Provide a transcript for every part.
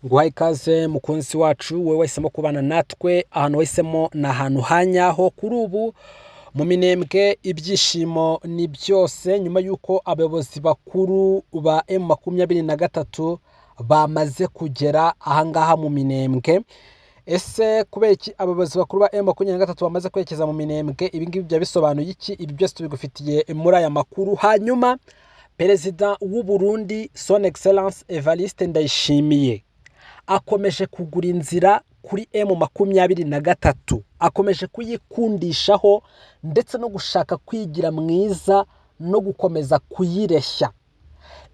Guhaye ikaze mukunzi wacu wowe wahisemo kubana natwe ahantu wahisemo ni ahantu hanyaho kuri ubu mu minembwe ibyishimo ni byose nyuma y'uko abayobozi bakuru ba M23 bamaze kugera ahangaha mu minembwe. Ese kubera iki abayobozi bakuru ba M23 bamaze kwerekeza mu minembwe? Ibi ngibi bya bisobanuye iki? Ibi byose tubigufitiye muri aya makuru. Hanyuma Perezida w'u Burundi Son Excellence Evariste Ndayishimiye akomeje kugura inzira kuri M23, akomeje kuyikundishaho ndetse no gushaka kwigira mwiza no gukomeza kuyireshya.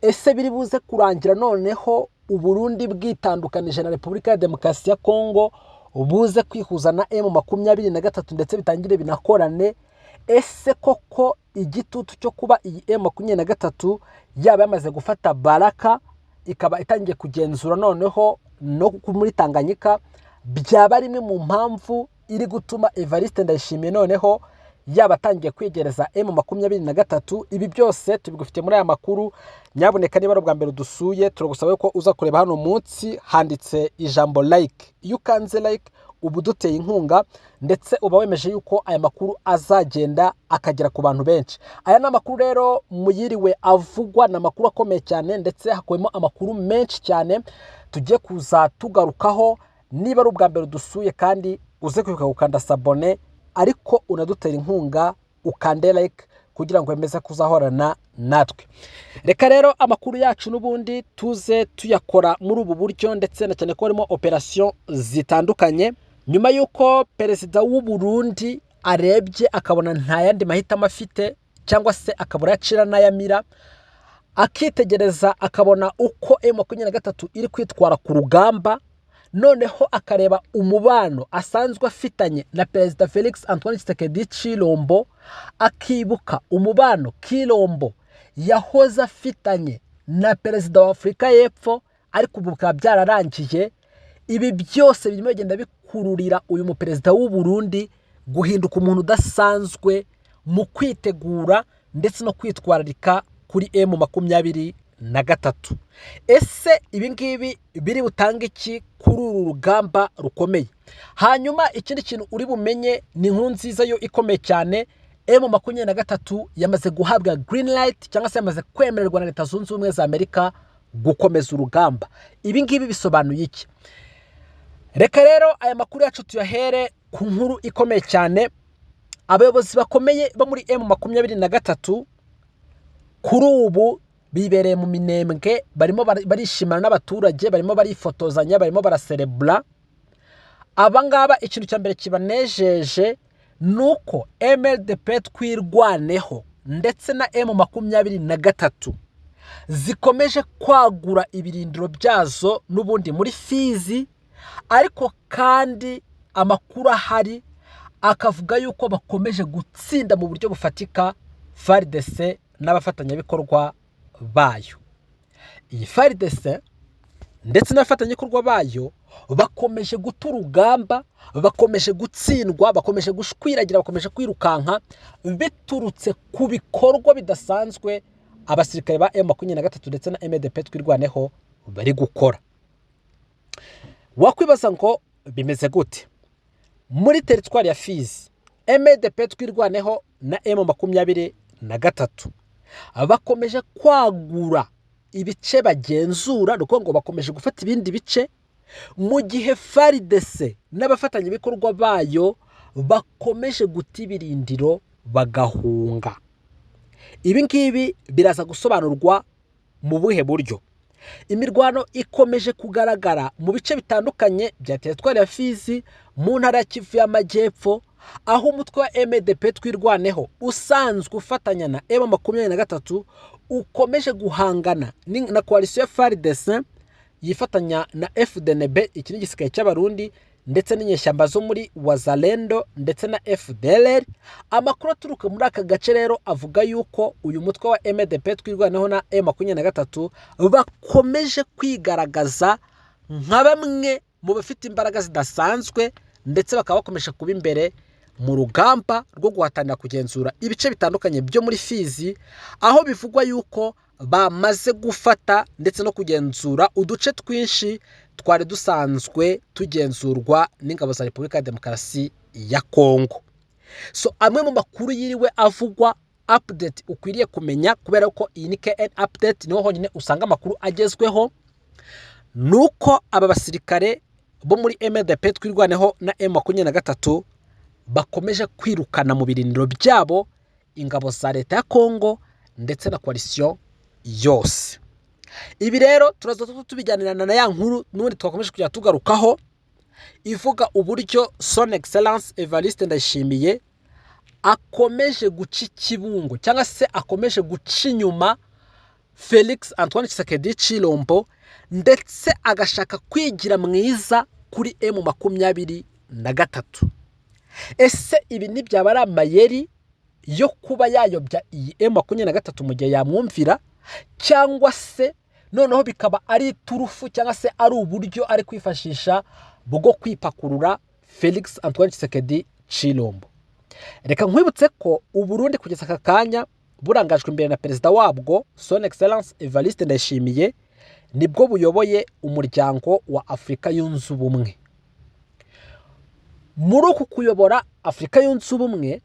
Ese biri buze kurangira noneho u Burundi bwitandukanije na Repubulika ya Demokarasi ya Kongo buze kwihuza na M23 ndetse bitangire binakorane? Ese koko igitutu cyo kuba iyi M23 yaba yamaze gufata Baraka ikaba itangiye kugenzura noneho no muri Tanganyika byaba rimwe mu mpamvu iri gutuma Evariste Ndayishimiye noneho yaba atangiye kwegereza M23? Ibi byose tubigufite muri aya makuru. Nyaboneka niba ari ubwa mbere dusuye turagusaba ko uza kureba hano munsi handitse ijambo like. Iyo ukanze like ubu duteye inkunga ndetse uba wemeje yuko aya makuru azagenda akagera ku bantu benshi. Aya ni amakuru rero muyiriwe avugwa, na makuru akomeye cyane ndetse hakwemo amakuru menshi cyane tugiye kuza tugarukaho. Niba ari ubwa mbere dusuye kandi uze kwibuka gukanda sabone, ariko unadutera inkunga ukande like kugira ngo wemeze kuzahorana natwe. Reka rero amakuru yacu n'ubundi tuze tuyakora muri ubu buryo, ndetse na cyane ko harimo operation zitandukanye. Nyuma y'uko Perezida w'u Burundi arebye akabona nta yandi mahitamo afite, cyangwa se akabura yacira n'ayamira, akitegereza akabona uko M23 iri kwitwara ku rugamba, noneho akareba umubano asanzwe afitanye na Perezida Felix Antoine Tshisekedi Tshilombo, akibuka umubano Kilombo yahoze afitanye na Perezida wa Afurika y'Epfo ariko ubu bikaba byararangiye. Ibi byose birimo bigenda bikururira uyu muperezida w'u Burundi guhinduka umuntu udasanzwe mu kwitegura ndetse no kwitwararika kuri M23. Ese ibi ngibi biri butanga iki kuri uru rugamba rukomeye? Hanyuma ikindi kintu uri bumenye ni inkuru nziza yo ikomeye cyane. M23 yamaze guhabwa green light, cyangwa se yamaze kwemererwa na Leta Zunze Ubumwe za Amerika gukomeza urugamba. Ibi ngibi bisobanuye iki? Reka rero aya makuru yacu tuyahere ku nkuru ikomeye cyane. Abayobozi bakomeye bo muri M23 kuri ubu bibereye mu minembwe, barimo barishimana n'abaturage, barimo barifotozanya, barimo baraserebura. Abangaba ikintu cya mbere kibanejeje nuko MLDP twirwaneho ndetse na M23 zikomeje kwagura ibirindiro byazo n'ubundi muri Fizi, ariko kandi amakuru ahari akavuga yuko bakomeje gutsinda mu buryo bufatika FARDC n'abafatanyabikorwa bayo. Iyi FARDC ndetse n'abafatanyabikorwa bayo bakomeje guta urugamba, bakomeje gutsindwa, bakomeje gushwiragira, bakomeje kwirukanka biturutse ku bikorwa bidasanzwe abasirikare ba M23 ndetse na MLDP twirwaneho bari gukora. Wakwibaza ngo bimeze gute? Muri teritwari ya Fizi MLDP twirwaneho na M23 bakomeje kwagura ibice bagenzura, nuko ngo bakomeje gufata ibindi bice, mu gihe FARDC n'abafatanyabikorwa bayo bakomeje guta ibirindiro bagahunga. Ibi ngibi biraza gusobanurwa mu buhe buryo? Imirwano ikomeje kugaragara mu bice bitandukanye bya teritwari ya Fizi, mu ntara ya Kivu y'Amajyepfo, aho umutwe wa MLDP twirwaneho usanzwe ufatanya na M23 ukomeje guhangana na koalisiyo ya FARDC yifatanya na FDNB, iki ni igisirikare cy'Abarundi, ndetse n'inyeshyamba zo muri Wazalendo ndetse na FDLR. Amakuru aturuka muri aka gace rero avuga yuko uyu mutwe wa MLDP twirwaneho na M23 bakomeje kwigaragaza nka bamwe mu bafite imbaraga zidasanzwe, ndetse bakaba bakomeje kuba imbere mu rugamba rwo guhatanira kugenzura ibice bitandukanye byo muri Fizi, aho bivugwa yuko bamaze gufata ndetse no kugenzura uduce twinshi twari dusanzwe tugenzurwa n'ingabo za Repubulika ya Demokarasi ya Kongo. So amwe mu makuru yiriwe avugwa update ukwiriye kumenya, kubera ko iyi ni KN update niho honyine usanga amakuru agezweho, nuko aba basirikare bo muri MDP twirwaneho na M23 bakomeje kwirukana mu birindiro byabo ingabo za leta ya Kongo ndetse na coalition yose. Ibi rero turaza tubijyanirana na ya nkuru n'ubundi twakomeje kujya tugarukaho ivuga uburyo Son Excellence Evariste Ndayishimiye akomeje guca ikibungo cyangwa se akomeje guca inyuma Felix Antoine Tshisekedi Tshilombo, ndetse agashaka kwigira mwiza kuri M23. Ese ibi ntibyaba ari amayeri yo kuba yayobya iyi M23 mu gihe yamwumvira, cyangwa se noneho bikaba ari turufu cyangwa se ari uburyo ari kwifashisha bwo kwipakurura Felix Antoine Tshisekedi Tshilombo? Reka nkwibutse ko Uburundi kugeza aka kanya burangajwe imbere na perezida wabwo Son Excellence Evariste Ndayishimiye, nibwo buyoboye umuryango wa Afrika Yunze Ubumwe. Muri uku kuyobora Afrika Yunze Ubumwe,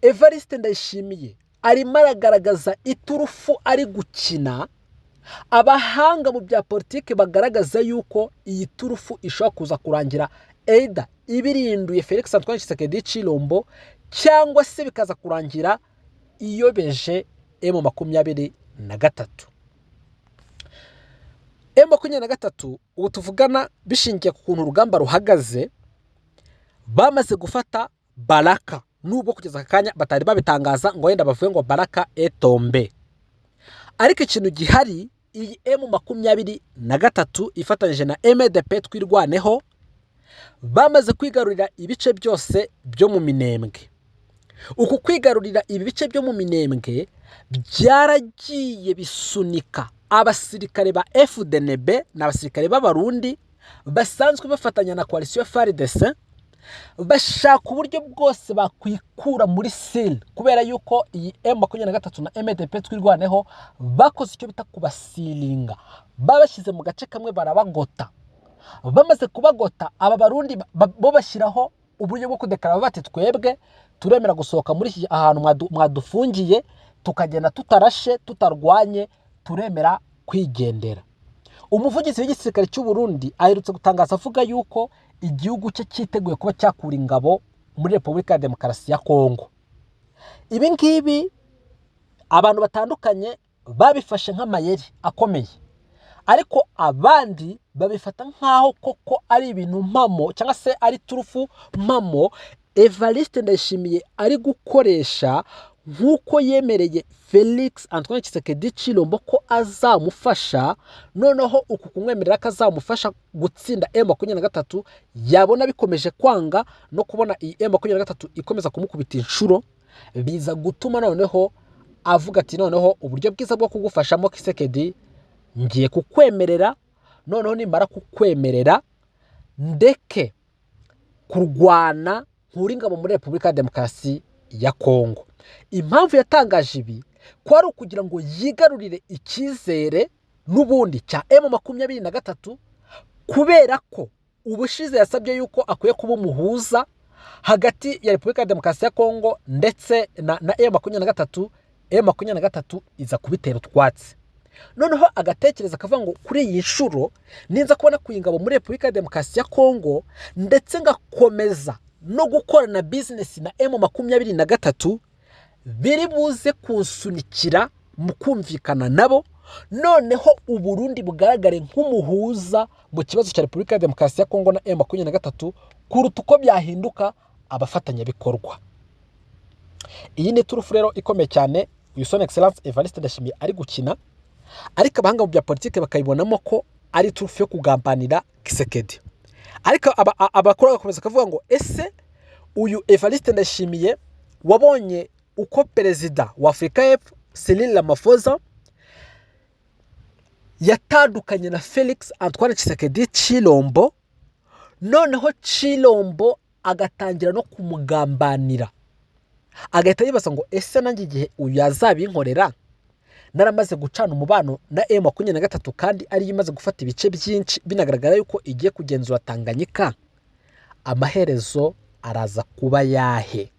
Evariste Ndayishimiye arimo aragaragaza iturufu ari gukina. Abahanga mu bya politiki bagaragaza yuko iyi turufu ishobora kuza kurangira either ibirinduye Felix Antoine Tshisekedi Tshilombo, cyangwa se bikaza kurangira iyobeje M23. M23 ubu tuvugana bishingiye ku kuntu urugamba ruhagaze, bamaze gufata Baraka, nubwo kugeza akanya batari babitangaza ngo wenda bavuye ngo Baraka etombe. Ariko ikintu gihari, iyi M23 ifatanyije na MDP twirwaneho bamaze kwigarurira ibice byose byo mu Minembwe. Uku kwigarurira ibi bice byo mu Minembwe byaragiye bisunika abasirikare ba FDNB n'abasirikare b'Abarundi basanzwe bafatanya na coalition FARDC, bashaka uburyo bwose bakwikura muri SIL, kubera yuko iyi M23 na MDP twirwaneho bakoze icyo bita kubasilinga, babashyize mu gace kamwe barabagota. Bamaze kubagota, aba Barundi bo bashyiraho uburyo bwo kudeklara bati twebwe turemera gusohoka muri iki ahantu mwadufungiye, tukagenda tutarashe tutarwanye, turemera kwigendera. Umuvugizi w'igisirikare cy'u Burundi aherutse gutangaza avuga yuko igihugu cye cyiteguye kuba cyakura ingabo muri Repubulika ya Demokarasi ya Kongo. Ibi ngibi abantu batandukanye babifashe nk'amayeri akomeye, ariko abandi babifata nkaho koko ari ibintu mpamo cyangwa se ari turufu mpamo Evariste Ndayishimiye ari gukoresha, nkuko yemereye Felix Antoine Tshisekedi Tshilombo ko azamufasha. Noneho uku kumwemerera ko azamufasha gutsinda M23 yabona bikomeje kwanga no kubona iyi M23 ikomeza kumukubita inshuro, biza gutuma noneho avuga ati noneho uburyo bwiza bwo kugufashamo Tshisekedi ngiye kukwemerera, noneho nimara kukwemerera ndeke kurwana nkuri ingabo muri Repubulika ya Demokarasi ya Kongo. Impamvu yatangaje ibi ko ari ukugira ngo yigarurire icyizere n'ubundi cya M23, kubera ko ubushize yasabye yuko akwiye kuba umuhuza hagati ya Repubulika ya Demokarasi ya Kongo ndetse na M23. M23 iza kubitera utwatsi, noneho agatekereza akavuga ngo kuri iyi nshuro ninza kubona kuyingabo muri Repubulika ya Demokarasi ya Kongo ndetse ngakomeza no gukorana business na M23, biri buze kunsunikira mu kumvikana nabo, noneho Uburundi bugaragare nk'umuhuza mu kibazo cya Repubulika ya Demokarasi ya Kongo na M23 kuruta uko byahinduka abafatanyabikorwa. Iyi ni turufu rero ikomeye cyane uyu Son Excellence Evariste Ndayishimiye ari gukina, ariko abahanga mu bya politike bakayibonamo ko ari turufu yo kugambanira Tshisekedi. Ariko abakora bakomeza kuvuga ngo ese uyu Evariste Ndayishimiye wabonye uko perezida wa Afrika y'Epfo Cyril Ramaphosa yatandukanye na Felix Antoine Tshisekedi Tshilombo, noneho Tshilombo agatangira no kumugambanira, agahita yibaza ngo ese nanjye igihe uyu yazabinkorera naramaze gucana umubano na M23 kandi ari imaze gufata ibice byinshi binagaragara yuko igiye kugenzura Tanganyika, amaherezo araza kuba yahe?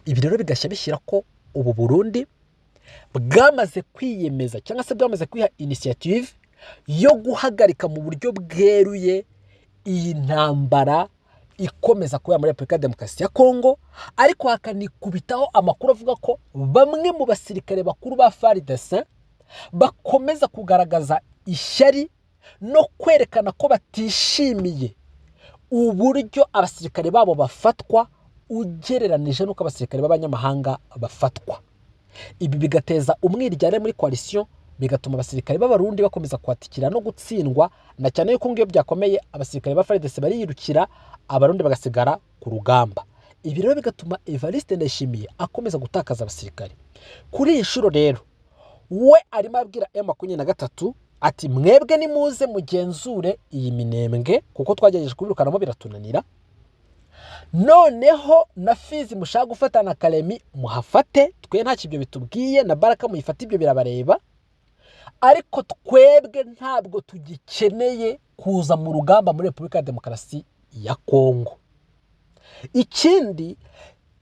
Ibi rero bigashya bishyira ko ubu Burundi bwamaze kwiyemeza cyangwa se bwamaze kwiha initiative yo guhagarika mu buryo bweruye iyi ntambara ikomeza kuba muri Repubulika ya Demokarasi ya Kongo, ariko hakanikubitaho amakuru avuga ko bamwe mu basirikare bakuru ba FARDC bakomeza kugaragaza ishyari no kwerekana ko batishimiye uburyo abasirikare babo bafatwa ugereranije n'uko abasirikare b'abanyamahanga bafatwa. Ibi bigateza umwiryane muri coalition, bigatuma abasirikare b'abarundi bakomeza kwatikira no gutsindwa, na cyane yuko ngiyo byakomeye abasirikare ba FARDC bariyirukira, abarundi bagasigara ku rugamba. Ibi rero bigatuma Evariste Ndayishimiye akomeza gutakaza abasirikare. Kuri iyi nshuro rero we arimo abwira M23 ati mwebwe nimuze mugenzure iyi minembwe kuko twagerageje kubirukanamo biratunanira, noneho na Fizi mushaka gufata na Kalemi muhafate, twe nta kibyo bitubwiye, na Baraka muyifata ibyo birabareba, ariko twebwe ntabwo tugikeneye kuza mu rugamba muri Repubulika ya Demokarasi ya Kongo. Ikindi,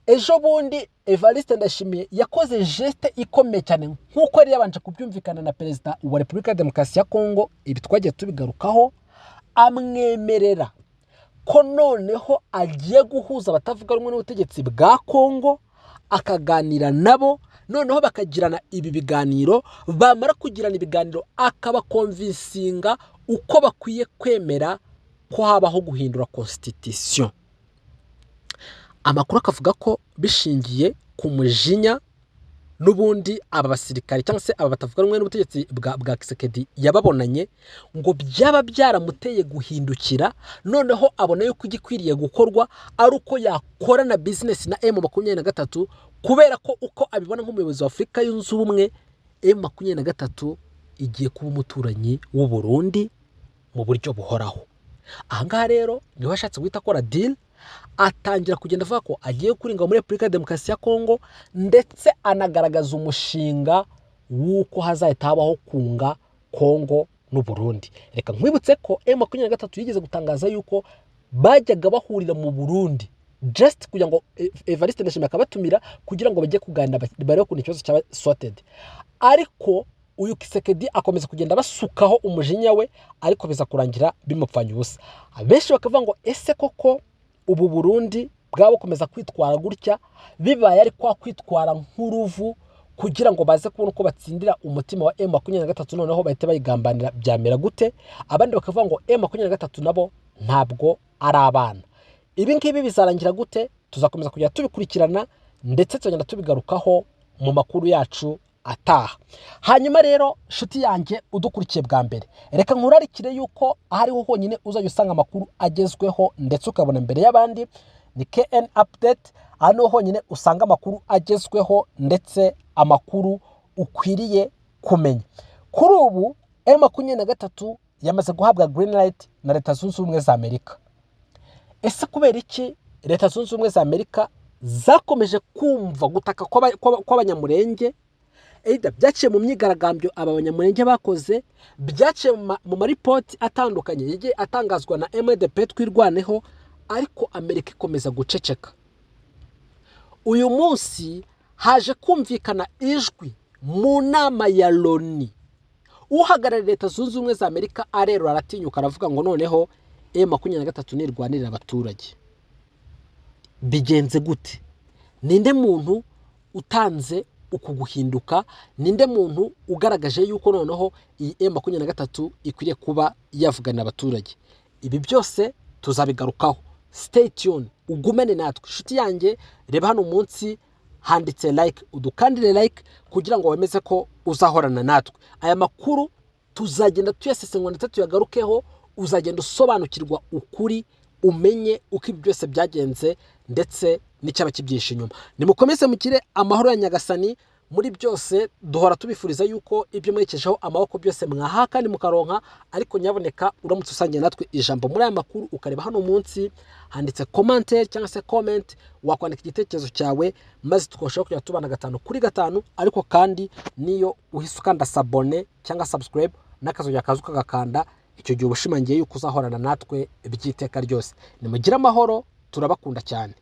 ejo bundi Evariste Ndayishimiye yakoze geste ikomeye cyane nkuko yari yabanje kubyumvikana na perezida wa Repubulika ya Demokarasi ya Kongo, ibi twagiye tubigarukaho, amwemerera ko noneho agiye guhuza abatavuga rumwe n'ubutegetsi bwa Kongo, akaganira nabo, noneho bakagirana ibi biganiro, bamara kugirana ibiganiro akabakonvinsinga uko bakwiye kwemera ko habaho guhindura constitution. Amakuru akavuga ko bishingiye ku mujinya n'ubundi aba basirikare cyangwa se aba batavuga rumwe n'ubutegetsi bwa Kisekedi yababonanye, ngo byaba byaramuteye guhindukira, noneho abona yuko igikwiriye gukorwa ari uko yakora na business na M23, kubera ko uko abibona nk'umuyobozi wa Afurika yunze ubumwe, M23 igiye kuba umuturanyi w'u Burundi mu buryo buhoraho. Ahangaha rero niho ashatse guhita akora deal, atangira kugenda avuga ko agiye kuringa muri Repubulika ya Demokarasi ya Kongo, ndetse anagaragaza umushinga w'uko hazahita habaho kunga Kongo n'u Burundi. Reka nkwibutse ko M23 yigeze gutangaza yuko bajyaga bahurira mu Burundi just kugira ngo Evariste Ndayishimiye akabatumira kugira ngo bajye kuganira barebe ku ikibazo cyaba sorted, ariko uyu Kisekedi akomeza kugenda basukaho umujinya we, ariko biza kurangira bimupfanye ubusa. Abenshi bakavuga ngo ese koko ubu Burundi bwabo komeza kwitwara gutya, bibaye ari kwa kwitwara nk'uruvu kugira ngo baze kubona uko batsindira umutima wa M23, noneho bahite bayigambanira, byamera gute? Abandi bakavuga ngo M23 nabo ntabwo ari abana. Ibi ngibi bizarangira gute? Tuzakomeza kujya tubikurikirana ndetse tugenda tubigarukaho mu makuru yacu ataha. Hanyuma rero shuti yanjye udukurikiye bwa mbere, reka nkurarikire yuko ahariho honyine uzajya usanga amakuru agezweho ndetse ukabona mbere y'abandi, ni KN Update. Hano honyine usanga amakuru agezweho ndetse amakuru ukwiriye kumenya. Kuri ubu M23 yamaze guhabwa green light na Leta Zunze Ubumwe za Amerika. Ese kubera iki Leta Zunze Ubumwe za Amerika zakomeje kumva gutaka kw'abanyamurenge? Eida byaciye mu myigaragambyo aba banyamurenge bakoze, byaciye mu maripoti atandukanye yagiye atangazwa na MDP twirwaneho, ariko Amerika ikomeza guceceka. Uyu munsi haje kumvikana ijwi mu nama ya Loni, uhagarariye Leta Zunze Ubumwe za Amerika arero aratinyuka aravuga ngo noneho M23 nirwanirira abaturage. Bigenze gute? Ninde muntu utanze uku guhinduka? Ninde muntu ugaragaje yuko noneho iyi M23 ikwiriye kuba yavugana abaturage? Ibi byose tuzabigarukaho. Stay tuned, ugumene natwe. Shuti yanjye, reba hano munsi handitse like, udukandire like kugira ngo wemeze ko uzahorana natwe. Aya makuru tuzagenda tuyasesengura ndetse tuyagarukeho, uzagenda usobanukirwa ukuri, umenye uko ibi byose byagenze ndetse n'icyaba kibyishe inyuma. Nimukomeze mukire amahoro ya Nyagasani, muri byose duhora tubifuriza yuko ibyo mwerekejeho amaboko byose mwaha kandi mukaronka, ariko nyaboneka uramutse usangiye natwe ijambo muri aya makuru ukareba hano munsi handitse commentaire cyangwa se comment, wakwandika igitekerezo cyawe maze tukashobora kujya tubana 5 kuri 5, ariko kandi niyo uhise ukanda s'abonner cyangwa subscribe n'akazoya kazuka gakanda, icyo gihe ubushimangiye yuko uzahorana natwe byiteka ryose. Nimugire amahoro, turabakunda cyane.